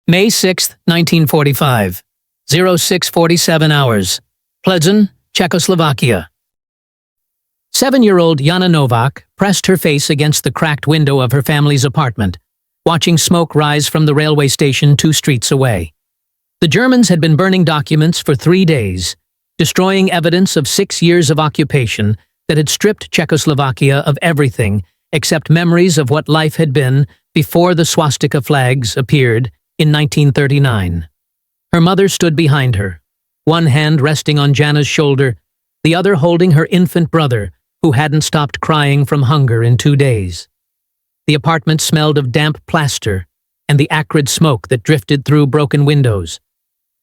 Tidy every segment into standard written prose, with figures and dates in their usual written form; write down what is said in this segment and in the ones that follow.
May 6, 1945, 06:47 hours, Plzeň, Czechoslovakia. 7-year-old Jana Novak pressed her face against the cracked window of her family's apartment, watching smoke rise from the railway station 2 streets away. The Germans had been burning documents for 3 days, destroying evidence of 6 years of occupation that had stripped Czechoslovakia of everything except memories of what life had been before the swastika flags appeared in 1939. Her mother stood behind her, one hand resting on Jana's shoulder, the other holding her infant brother, who hadn't stopped crying from hunger in 2 days. The apartment smelled of damp plaster and the acrid smoke that drifted through broken windows.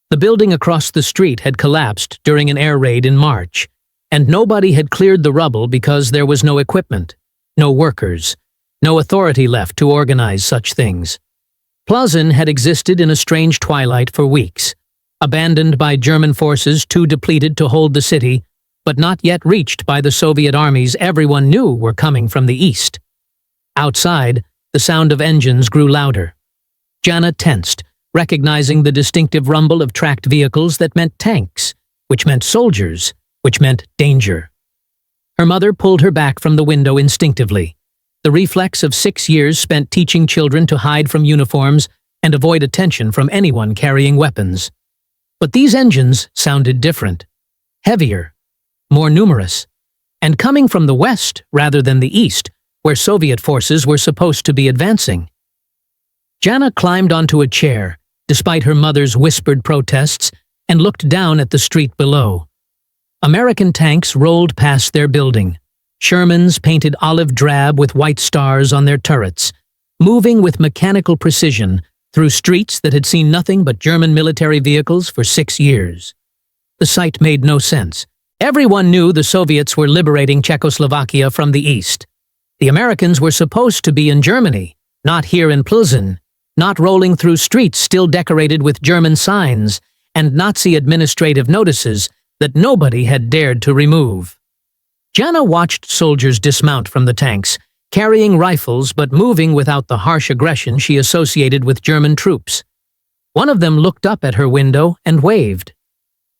The building across the street had collapsed during an air raid in March, and nobody had cleared the rubble because there was no equipment, no workers, no authority left to organize such things. Plzeň had existed in a strange twilight for weeks, abandoned by German forces too depleted to hold the city, but not yet reached by the Soviet armies everyone knew were coming from the east. Outside, the sound of engines grew louder. Jana tensed, recognizing the distinctive rumble of tracked vehicles that meant tanks, which meant soldiers, which meant danger. Her mother pulled her back from the window instinctively, the reflex of 6 years spent teaching children to hide from uniforms and avoid attention from anyone carrying weapons. But these engines sounded different, heavier, more numerous, and coming from the west rather than the east, where Soviet forces were supposed to be advancing. Jana climbed onto a chair, despite her mother's whispered protests, and looked down at the street below. American tanks rolled past their building, Shermans painted olive drab with white stars on their turrets, moving with mechanical precision through streets that had seen nothing but German military vehicles for 6 years. The sight made no sense. Everyone knew the Soviets were liberating Czechoslovakia from the east. The Americans were supposed to be in Germany, not here in Plzeň, not rolling through streets still decorated with German signs and Nazi administrative notices that nobody had dared to remove. Jana watched soldiers dismount from the tanks, carrying rifles but moving without the harsh aggression she associated with German troops. One of them looked up at her window and waved.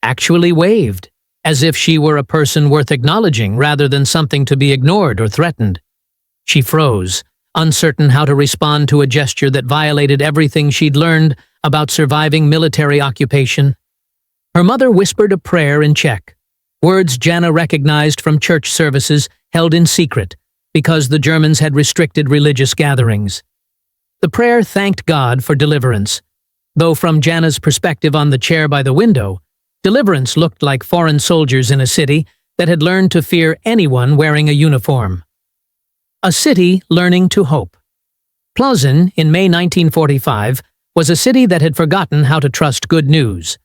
Actually waved, as if she were a person worth acknowledging rather than something to be ignored or threatened. She froze, uncertain how to respond to a gesture that violated everything she'd learned about surviving military occupation. Her mother whispered a prayer in Czech, words Jana recognized from church services held in secret because the Germans had restricted religious gatherings. The prayer thanked God for deliverance, though from Jana's perspective on the chair by the window, deliverance looked like foreign soldiers in a city that had learned to fear anyone wearing a uniform. A city learning to hope. Plzeň, in May 1945, was a city that had forgotten how to trust good news.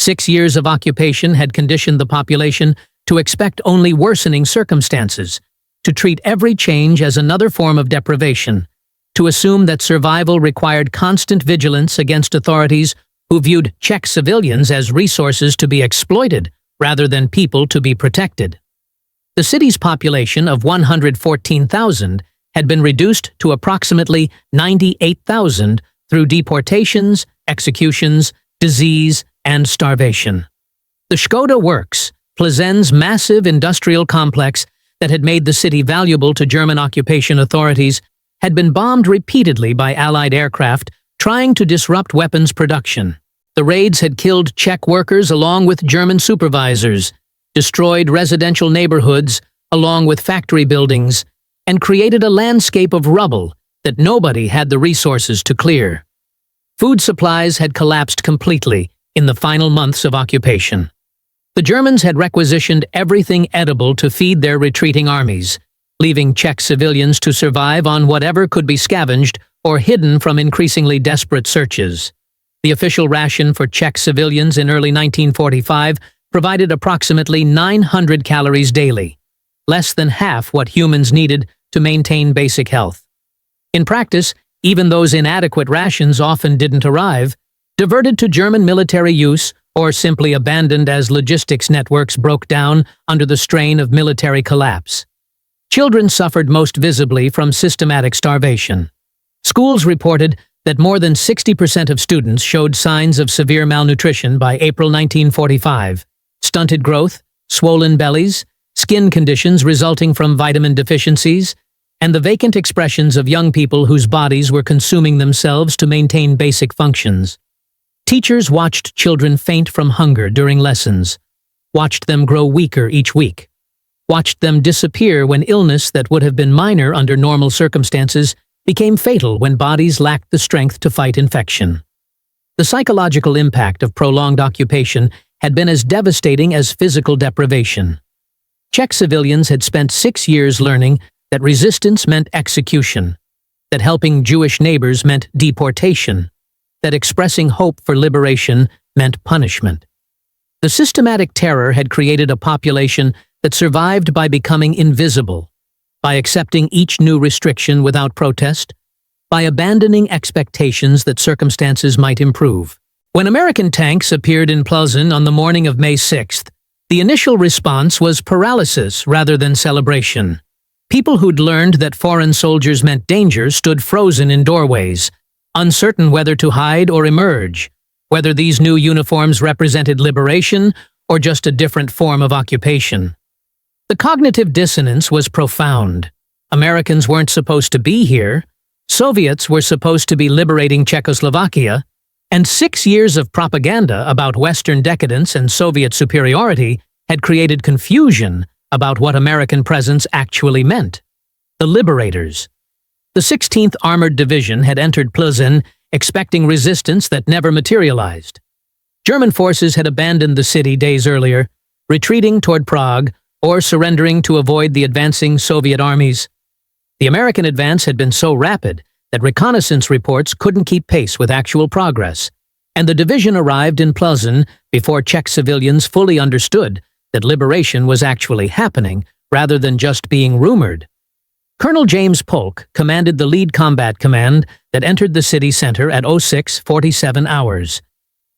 6 years of occupation had conditioned the population to expect only worsening circumstances, to treat every change as another form of deprivation, to assume that survival required constant vigilance against authorities who viewed Czech civilians as resources to be exploited rather than people to be protected. The city's population of 114,000 had been reduced to approximately 98,000 through deportations, executions, disease, and starvation. The Škoda Works, Plzeň's massive industrial complex that had made the city valuable to German occupation authorities, had been bombed repeatedly by Allied aircraft trying to disrupt weapons production. The raids had killed Czech workers along with German supervisors, destroyed residential neighborhoods along with factory buildings, and created a landscape of rubble that nobody had the resources to clear. Food supplies had collapsed completely in the final months of occupation. The Germans had requisitioned everything edible to feed their retreating armies, leaving Czech civilians to survive on whatever could be scavenged or hidden from increasingly desperate searches. The official ration for Czech civilians in early 1945 provided approximately 900 calories daily, less than half what humans needed to maintain basic health. In practice, even those inadequate rations often didn't arrive, diverted to German military use or simply abandoned as logistics networks broke down under the strain of military collapse. Children suffered most visibly from systematic starvation. Schools reported that more than 60% of students showed signs of severe malnutrition by April 1945, stunted growth, swollen bellies, skin conditions resulting from vitamin deficiencies, and the vacant expressions of young people whose bodies were consuming themselves to maintain basic functions. Teachers watched children faint from hunger during lessons, watched them grow weaker each week, watched them disappear when illness that would have been minor under normal circumstances became fatal when bodies lacked the strength to fight infection. The psychological impact of prolonged occupation had been as devastating as physical deprivation. Czech civilians had spent 6 years learning that resistance meant execution, that helping Jewish neighbors meant deportation, that expressing hope for liberation meant punishment. The systematic terror had created a population that survived by becoming invisible, by accepting each new restriction without protest, by abandoning expectations that circumstances might improve. When American tanks appeared in Plzeň on the morning of May 6th, the initial response was paralysis rather than celebration. People who'd learned that foreign soldiers meant danger stood frozen in doorways, uncertain whether to hide or emerge, whether these new uniforms represented liberation or just a different form of occupation. The cognitive dissonance was profound. Americans weren't supposed to be here, Soviets were supposed to be liberating Czechoslovakia, and 6 years of propaganda about Western decadence and Soviet superiority had created confusion about what American presence actually meant. The liberators. The 16th Armored Division had entered Plzeň expecting resistance that never materialized. German forces had abandoned the city days earlier, retreating toward Prague or surrendering to avoid the advancing Soviet armies. The American advance had been so rapid that reconnaissance reports couldn't keep pace with actual progress, and the division arrived in Plzeň before Czech civilians fully understood that liberation was actually happening rather than just being rumored. Colonel James Polk commanded the lead combat command that entered the city center at 06:47 hours.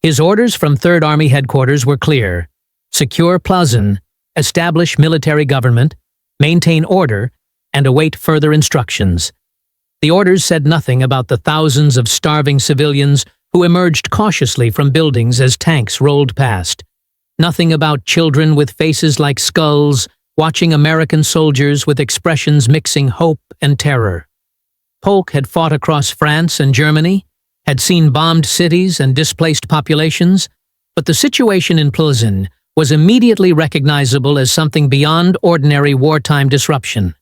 His orders from 3rd Army headquarters were clear: secure Plzeň, establish military government, maintain order, and await further instructions. The orders said nothing about the thousands of starving civilians who emerged cautiously from buildings as tanks rolled past. Nothing about children with faces like skulls, watching American soldiers with expressions mixing hope and terror. Polk had fought across France and Germany, had seen bombed cities and displaced populations, but the situation in Plzeň was immediately recognizable as something beyond ordinary wartime disruption.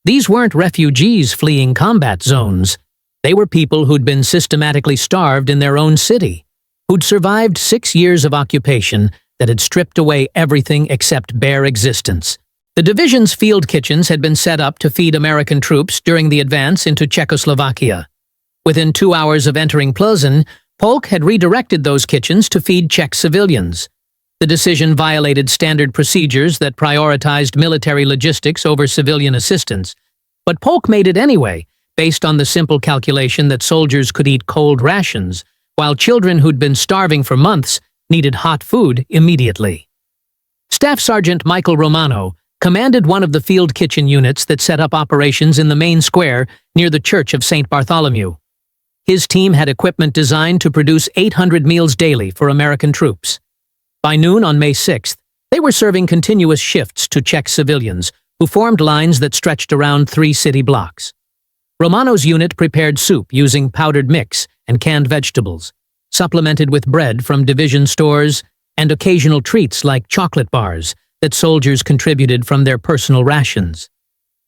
These weren't refugees fleeing combat zones. They were people who'd been systematically starved in their own city, who'd survived 6 years of occupation that had stripped away everything except bare existence. The division's field kitchens had been set up to feed American troops during the advance into Czechoslovakia. Within 2 hours of entering Plzeň, Polk had redirected those kitchens to feed Czech civilians. The decision violated standard procedures that prioritized military logistics over civilian assistance, but Polk made it anyway, based on the simple calculation that soldiers could eat cold rations, while children who'd been starving for months needed hot food immediately. Staff Sergeant Michael Romano commanded one of the field kitchen units that set up operations in the main square near the Church of St. Bartholomew. His team had equipment designed to produce 800 meals daily for American troops. By noon on May 6th, they were serving continuous shifts to Czech civilians who formed lines that stretched around 3 city blocks. Romano's unit prepared soup using powdered mix and canned vegetables, supplemented with bread from division stores and occasional treats like chocolate bars that soldiers contributed from their personal rations.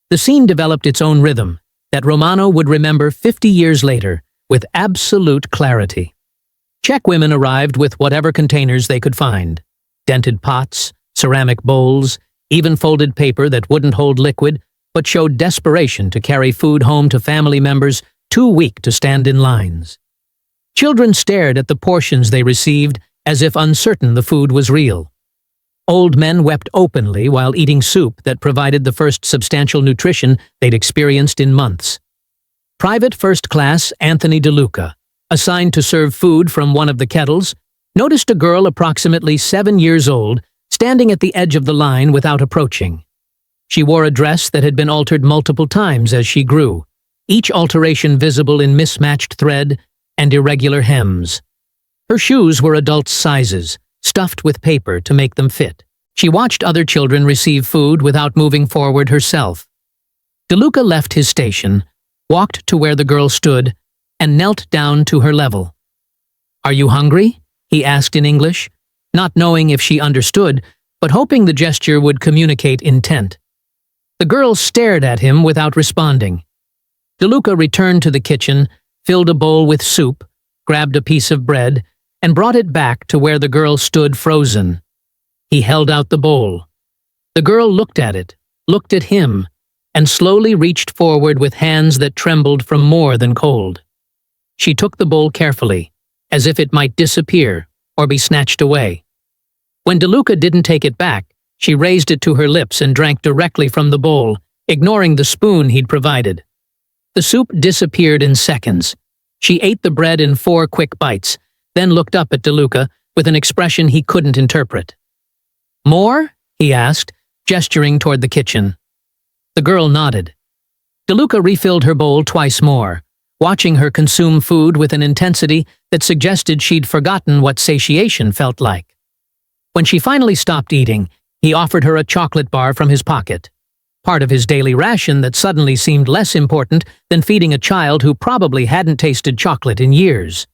The scene developed its own rhythm that Romano would remember 50 years later with absolute clarity. Czech women arrived with whatever containers they could find: dented pots, ceramic bowls, even folded paper that wouldn't hold liquid but showed desperation to carry food home to family members too weak to stand in lines. Children stared at the portions they received as if uncertain the food was real. Old men wept openly while eating soup that provided the first substantial nutrition they'd experienced in months. Private First Class Anthony DeLuca, assigned to serve food from one of the kettles, noticed a girl approximately 7 years old standing at the edge of the line without approaching. She wore a dress that had been altered multiple times as she grew, each alteration visible in mismatched thread, and irregular hems. Her shoes were adult sizes, stuffed with paper to make them fit. She watched other children receive food without moving forward herself. DeLuca left his station, walked to where the girl stood, and knelt down to her level. "Are you hungry?" he asked in English, not knowing if she understood, but hoping the gesture would communicate intent. The girl stared at him without responding. DeLuca returned to the kitchen, filled a bowl with soup, grabbed a piece of bread, and brought it back to where the girl stood frozen. He held out the bowl. The girl looked at it, looked at him, and slowly reached forward with hands that trembled from more than cold. She took the bowl carefully, as if it might disappear or be snatched away. When DeLuca didn't take it back, she raised it to her lips and drank directly from the bowl, ignoring the spoon he'd provided. The soup disappeared in seconds. She ate the bread in 4 quick bites, then looked up at DeLuca with an expression he couldn't interpret. "More?" he asked, gesturing toward the kitchen. The girl nodded. DeLuca refilled her bowl twice more, watching her consume food with an intensity that suggested she'd forgotten what satiation felt like. When she finally stopped eating, he offered her a chocolate bar from his pocket, part of his daily ration that suddenly seemed less important than feeding a child who probably hadn't tasted chocolate in years.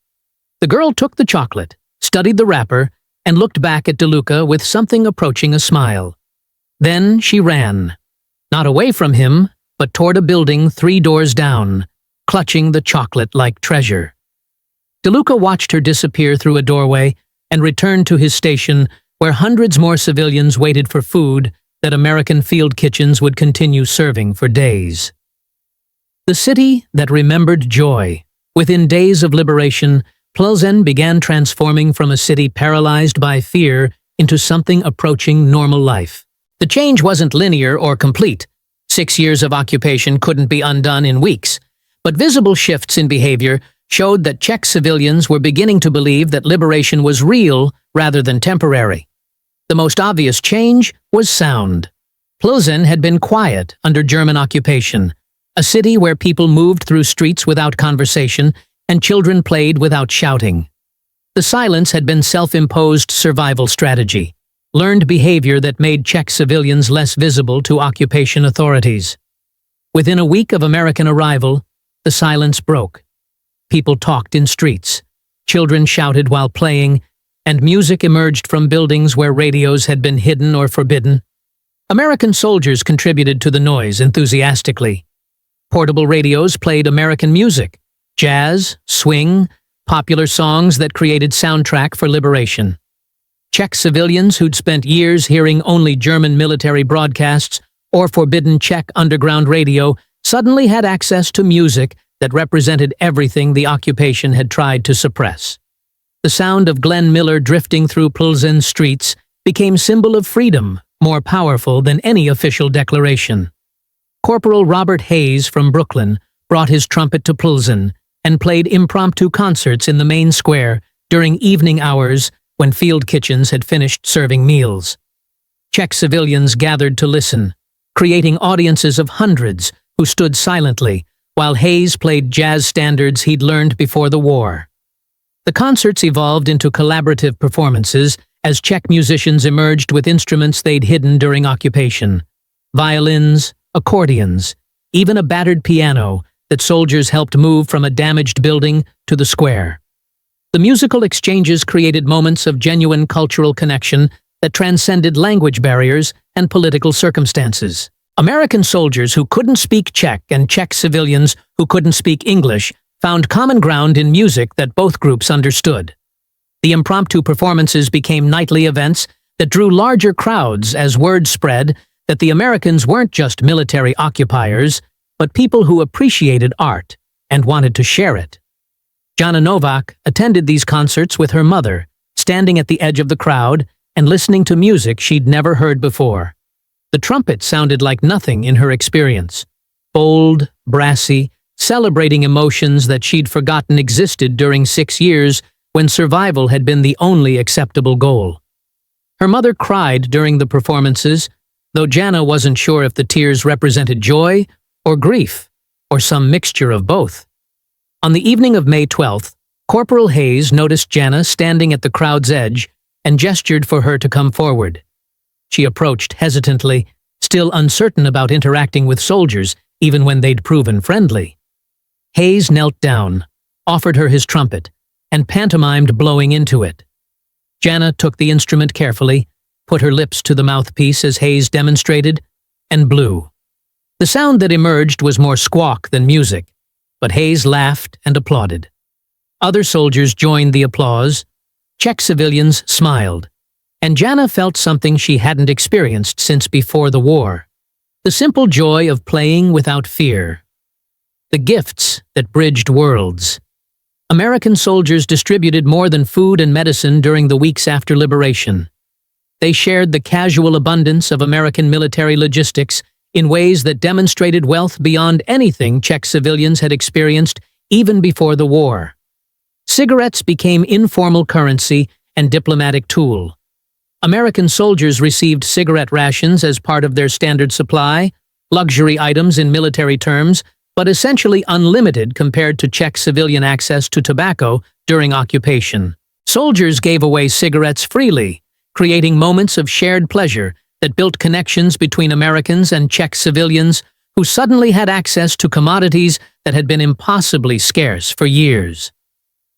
The girl took the chocolate, studied the wrapper, and looked back at DeLuca with something approaching a smile. Then she ran, not away from him, but toward a building 3 doors down, clutching the chocolate-like treasure. DeLuca watched her disappear through a doorway and returned to his station where hundreds more civilians waited for food that American field kitchens would continue serving for days. The city that remembered joy. Within days of liberation, Plzeň began transforming from a city paralyzed by fear into something approaching normal life. The change wasn't linear or complete. 6 years of occupation couldn't be undone in weeks, but visible shifts in behavior showed that Czech civilians were beginning to believe that liberation was real rather than temporary. The most obvious change was sound. Plzeň had been quiet under German occupation, a city where people moved through streets without conversation and children played without shouting. The silence had been self-imposed survival strategy, learned behavior that made Czech civilians less visible to occupation authorities. Within a week of American arrival, the silence broke. People talked in streets, children shouted while playing, and music emerged from buildings where radios had been hidden or forbidden. American soldiers contributed to the noise enthusiastically. Portable radios played American music, jazz, swing, popular songs that created soundtrack for liberation. Czech civilians who'd spent years hearing only German military broadcasts or forbidden Czech underground radio suddenly had access to music that represented everything the occupation had tried to suppress. The sound of Glenn Miller drifting through Plzeň streets became symbol of freedom, more powerful than any official declaration. Corporal Robert Hayes from Brooklyn brought his trumpet to Plzeň and played impromptu concerts in the main square during evening hours when field kitchens had finished serving meals. Czech civilians gathered to listen, creating audiences of hundreds who stood silently while Hayes played jazz standards he'd learned before the war. The concerts evolved into collaborative performances as Czech musicians emerged with instruments they'd hidden during occupation. Violins, accordions, even a battered piano that soldiers helped move from a damaged building to the square. The musical exchanges created moments of genuine cultural connection that transcended language barriers and political circumstances. American soldiers who couldn't speak Czech and Czech civilians who couldn't speak English found common ground in music that both groups understood. The impromptu performances became nightly events that drew larger crowds as word spread that the Americans weren't just military occupiers, but people who appreciated art and wanted to share it. Jana Novak attended these concerts with her mother, standing at the edge of the crowd and listening to music she'd never heard before. The trumpet sounded like nothing in her experience. Bold, brassy, celebrating emotions that she'd forgotten existed during 6 years when survival had been the only acceptable goal. Her mother cried during the performances, though Jana wasn't sure if the tears represented joy or grief, or some mixture of both. On the evening of May 12th, Corporal Hayes noticed Jana standing at the crowd's edge and gestured for her to come forward. She approached hesitantly, still uncertain about interacting with soldiers, even when they'd proven friendly. Hayes knelt down, offered her his trumpet, and pantomimed blowing into it. Jana took the instrument carefully, put her lips to the mouthpiece as Hayes demonstrated, and blew. The sound that emerged was more squawk than music, but Hayes laughed and applauded. Other soldiers joined the applause. Czech civilians smiled, and Jana felt something she hadn't experienced since before the war. The simple joy of playing without fear. The gifts that bridged worlds. American soldiers distributed more than food and medicine during the weeks after liberation. They shared the casual abundance of American military logistics in ways that demonstrated wealth beyond anything Czech civilians had experienced even before the war. Cigarettes became informal currency and diplomatic tool. American soldiers received cigarette rations as part of their standard supply, luxury items in military terms, but essentially unlimited compared to Czech civilian access to tobacco during occupation. Soldiers gave away cigarettes freely, creating moments of shared pleasure that built connections between Americans and Czech civilians who suddenly had access to commodities that had been impossibly scarce for years.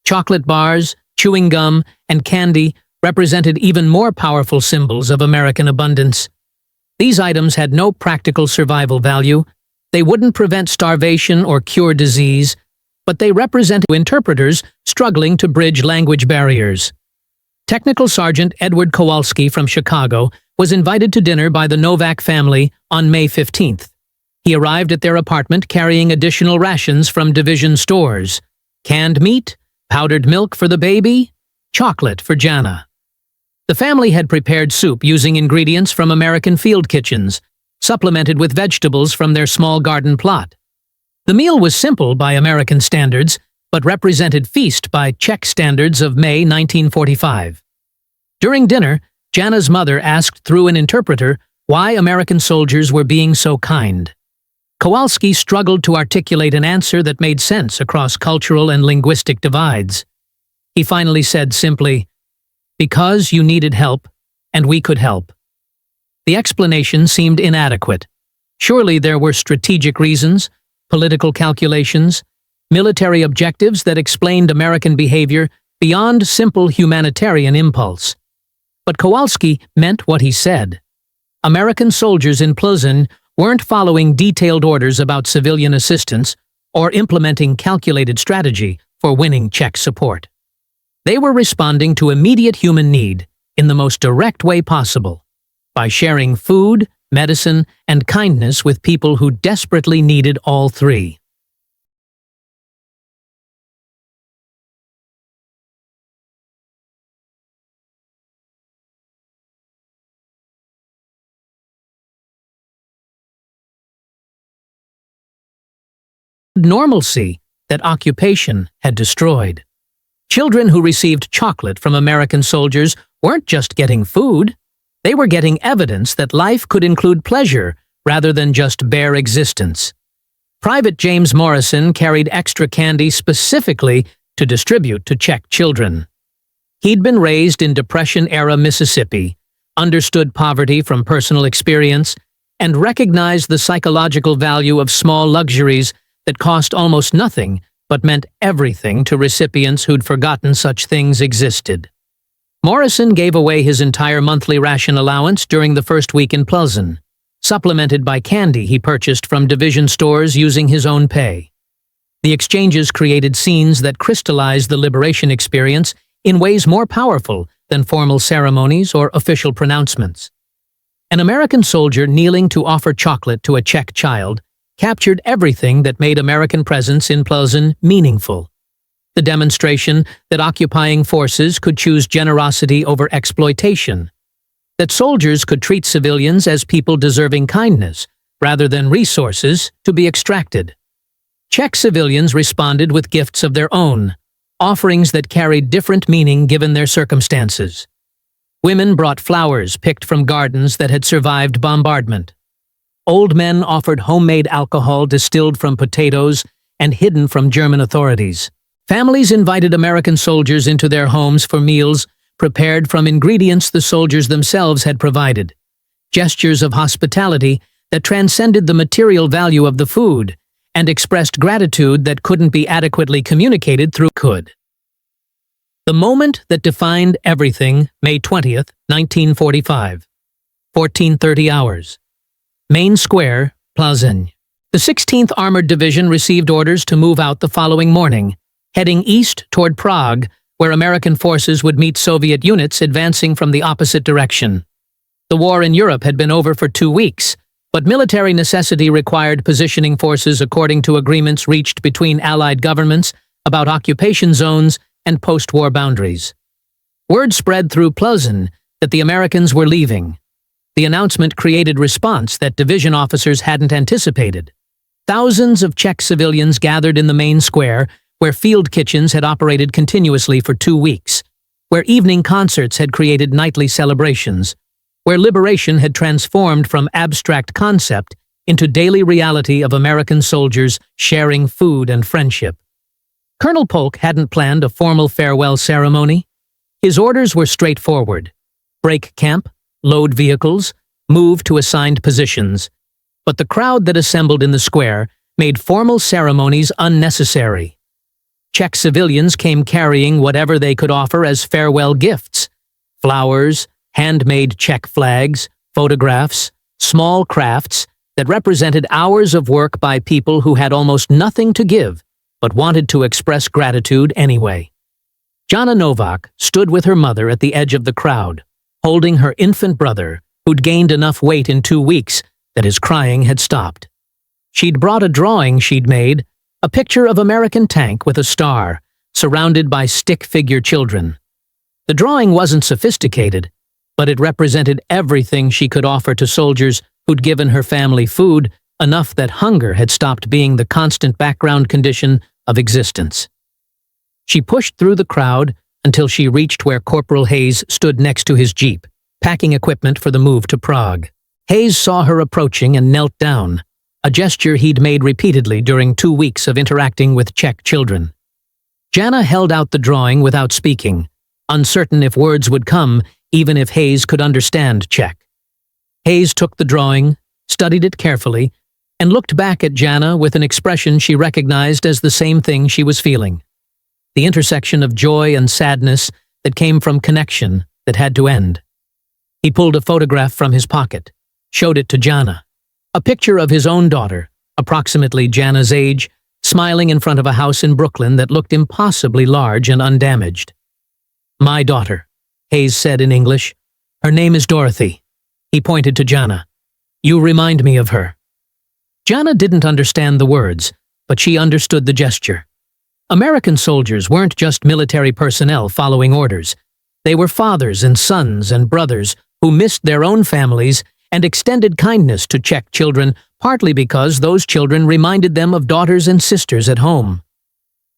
Chocolate bars, chewing gum, and candy represented even more powerful symbols of American abundance. These items had no practical survival value. They wouldn't prevent starvation or cure disease, but they represented interpreters struggling to bridge language barriers. Technical Sergeant Edward Kowalski from Chicago was invited to dinner by the Novak family on May 15th. He arrived at their apartment carrying additional rations from division stores: canned meat, powdered milk for the baby, chocolate for Jana. The family had prepared soup using ingredients from American field kitchens, supplemented with vegetables from their small garden plot. The meal was simple by American standards, but represented feast by Czech standards of May 1945. During dinner, Jana's mother asked through an interpreter why American soldiers were being so kind. Kowalski struggled to articulate an answer that made sense across cultural and linguistic divides. He finally said simply, "Because you needed help, and we could help." The explanation seemed inadequate. Surely there were strategic reasons, political calculations, military objectives that explained American behavior beyond simple humanitarian impulse. But Kowalski meant what he said. American soldiers in Plzeň weren't following detailed orders about civilian assistance or implementing calculated strategy for winning Czech support. They were responding to immediate human need in the most direct way possible, by sharing food, medicine, and kindness with people who desperately needed all three. Normalcy that occupation had destroyed. Children who received chocolate from American soldiers weren't just getting food. They were getting evidence that life could include pleasure rather than just bare existence. Private James Morrison carried extra candy specifically to distribute to Czech children. He'd been raised in Depression-era Mississippi, understood poverty from personal experience, and recognized the psychological value of small luxuries that cost almost nothing but meant everything to recipients who'd forgotten such things existed. Morrison gave away his entire monthly ration allowance during the first week in Plzeň, supplemented by candy he purchased from division stores using his own pay. The exchanges created scenes that crystallized the liberation experience in ways more powerful than formal ceremonies or official pronouncements. An American soldier kneeling to offer chocolate to a Czech child captured everything that made American presence in Plzeň meaningful. The demonstration that occupying forces could choose generosity over exploitation, that soldiers could treat civilians as people deserving kindness rather than resources to be extracted. Czech civilians responded with gifts of their own, offerings that carried different meaning given their circumstances. Women brought flowers picked from gardens that had survived bombardment. Old men offered homemade alcohol distilled from potatoes and hidden from German authorities. Families invited American soldiers into their homes for meals prepared from ingredients the soldiers themselves had provided. Gestures of hospitality that transcended the material value of the food and expressed gratitude that couldn't be adequately communicated through could. The moment that defined everything, May 20th, 1945. 14:30 hours. Main Square, Plzeň. The 16th Armored Division received orders to move out the following morning, heading east toward Prague, where American forces would meet Soviet units advancing from the opposite direction. The war in Europe had been over for 2 weeks, but military necessity required positioning forces according to agreements reached between Allied governments about occupation zones and post-war boundaries. Word spread through Plzeň that the Americans were leaving. The announcement created response that division officers hadn't anticipated. Thousands of Czech civilians gathered in the main square, where field kitchens had operated continuously for 2 weeks, where evening concerts had created nightly celebrations, where liberation had transformed from abstract concept into daily reality of American soldiers sharing food and friendship. Colonel Polk hadn't planned a formal farewell ceremony. His orders were straightforward: break camp, load vehicles, move to assigned positions. But the crowd that assembled in the square made formal ceremonies unnecessary. Czech civilians came carrying whatever they could offer as farewell gifts: flowers, handmade Czech flags, photographs, small crafts that represented hours of work by people who had almost nothing to give, but wanted to express gratitude anyway. Jana Novak stood with her mother at the edge of the crowd, holding her infant brother, who'd gained enough weight in 2 weeks that his crying had stopped. She'd brought a drawing she'd made, a picture of American tank with a star, surrounded by stick-figure children. The drawing wasn't sophisticated, but it represented everything she could offer to soldiers who'd given her family food, enough that hunger had stopped being the constant background condition of existence. She pushed through the crowd until she reached where Corporal Hayes stood next to his jeep, packing equipment for the move to Prague. Hayes saw her approaching and knelt down, a gesture he'd made repeatedly during 2 weeks of interacting with Czech children. Jana held out the drawing without speaking, uncertain if words would come, even if Hayes could understand Czech. Hayes took the drawing, studied it carefully, and looked back at Jana with an expression she recognized as the same thing she was feeling: the intersection of joy and sadness that came from connection that had to end. He pulled a photograph from his pocket, showed it to Jana. A picture of his own daughter, approximately Jana's age, smiling in front of a house in Brooklyn that looked impossibly large and undamaged. "My daughter," Hayes said in English. "Her name is Dorothy." He pointed to Jana. "You remind me of her." Jana didn't understand the words, but she understood the gesture. American soldiers weren't just military personnel following orders. They were fathers and sons and brothers who missed their own families and extended kindness to Czech children, partly because those children reminded them of daughters and sisters at home.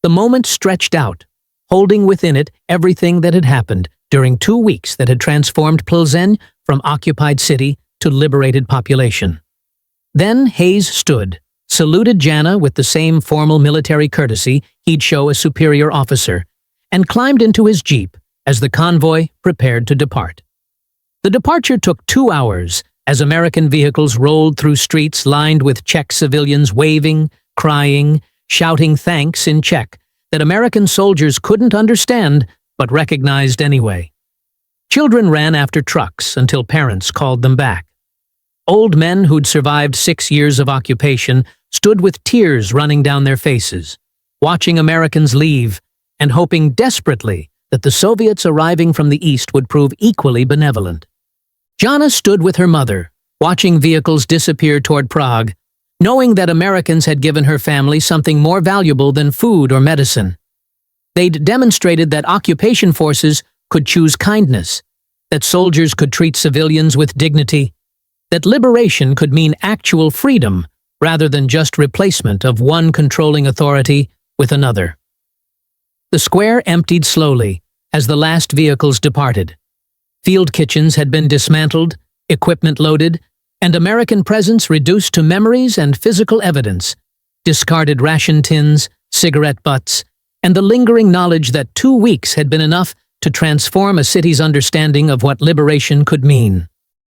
The moment stretched out, holding within it everything that had happened during 2 weeks that had transformed Plzeň from occupied city to liberated population. Then Hayes stood, saluted Jana with the same formal military courtesy he'd show a superior officer, and climbed into his jeep as the convoy prepared to depart. The departure took 2 hours as American vehicles rolled through streets lined with Czech civilians waving, crying, shouting thanks in Czech that American soldiers couldn't understand but recognized anyway. Children ran after trucks until parents called them back. Old men who'd survived 6 years of occupation stood with tears running down their faces, watching Americans leave and hoping desperately that the Soviets arriving from the east would prove equally benevolent. Jana stood with her mother, watching vehicles disappear toward Prague, knowing that Americans had given her family something more valuable than food or medicine. They'd demonstrated that occupation forces could choose kindness, that soldiers could treat civilians with dignity, that liberation could mean actual freedom rather than just replacement of one controlling authority with another. The square emptied slowly as the last vehicles departed. Field kitchens had been dismantled, equipment loaded, and American presence reduced to memories and physical evidence, discarded ration tins, cigarette butts, and the lingering knowledge that 2 weeks had been enough to transform a city's understanding of what liberation could mean.